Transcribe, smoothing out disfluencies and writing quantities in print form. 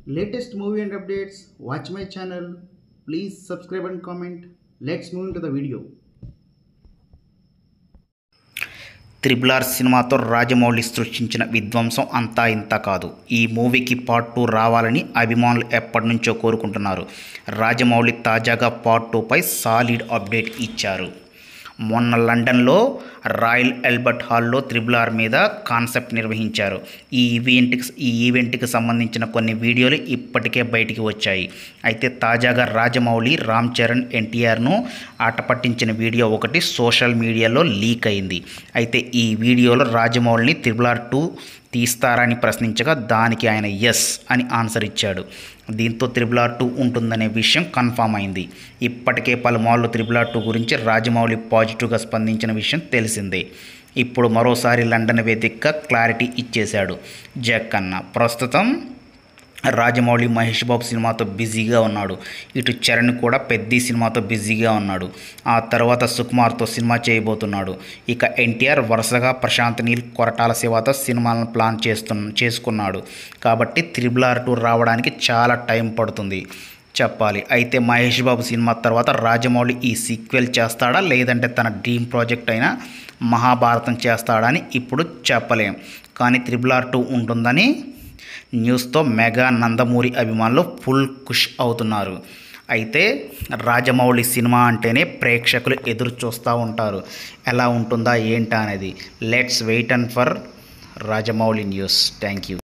latest movie and updates, watch my channel. Please subscribe and comment. Let's move into the video. Triple R సినిమాతో రాజమౌళి సృష్టించిన విధ్వంసం అంతా ఇంత కాదు. ఈ మూవీకి పార్ట్ 2 రావాలని అభిమానులు ఎప్పటి నుంచో కోరుకుంటున్నారు. రాజమౌళి తాజాగా పార్ట్ 2పై సాలిడ్ అప్డేట్ ఇచ్చారు. మొన్న లండన్లో రాయల్ ఆల్బర్ట్ హాల్లో త్రిబుల్ ఆర్ మీద కాన్సెప్ట్ నిర్వహించారు. ఈ ఈవెంట్కి సంబంధించిన కొన్ని వీడియోలు ఇప్పటికే బయటికి వచ్చాయి. అయితే తాజాగా రాజమౌళి రామ్ చరణ్ ఎన్టీఆర్ను ఆట పట్టించిన వీడియో ఒకటి సోషల్ మీడియాలో లీక్ అయింది. అయితే ఈ వీడియోలో రాజమౌళిని త్రిబుల్ ఆర్ 2 తీస్తారని ప్రశ్నించగా దానికి ఆయన ఎస్ అని ఆన్సర్ ఇచ్చాడు. దీంతో త్రిబుల్ ఆర్ 2 ఉంటుందనే విషయం కన్ఫామ్ అయింది. ఇప్పటికే పలుమార్లు త్రిబుల్ ఆర్ 2 గురించి రాజమౌళి పాజిటివ్గా స్పందించిన విషయం తెలిసిందే. ఇప్పుడు మరోసారి లండన్ వేదికగా క్లారిటీ ఇచ్చేశాడు జక్కన్న. ప్రస్తుతం రాజమౌళి మహేష్ బాబు సినిమాతో బిజీగా ఉన్నాడు. ఇటు చరణ్ కూడా పెద్ద సినిమాతో బిజీగా ఉన్నాడు. ఆ తర్వాత సుకుమార్తో సినిమా చేయబోతున్నాడు. ఇక ఎన్టీఆర్ వరుసగా ప్రశాంత్ నీల్, కొరటాల శివతో సినిమాలను ప్లాన్ చేసుకున్నాడు. కాబట్టి త్రిబుల్ ఆర్ 2 రావడానికి చాలా టైం పడుతుంది చెప్పాలి. అయితే మహేష్ బాబు సినిమా తర్వాత రాజమౌళి ఈ సీక్వెల్ చేస్తాడా లేదంటే తన డ్రీమ్ ప్రాజెక్ట్ అయిన మహాభారతం చేస్తాడా అని ఇప్పుడు చెప్పలేం. కానీ త్రిబుల్ ఆర్ 2 ఉంటుందని న్యూస్తో మెగా నందమూరి అభిమానులు ఫుల్ ఖుష్ అవుతున్నారు. అయితే రాజమౌళి సినిమా అంటేనే ప్రేక్షకులు ఎదురు చూస్తూ ఉంటారు. ఎలా ఉంటుందా ఏంటా అనేది. Let's wait and for Rajamouli news. Thank you.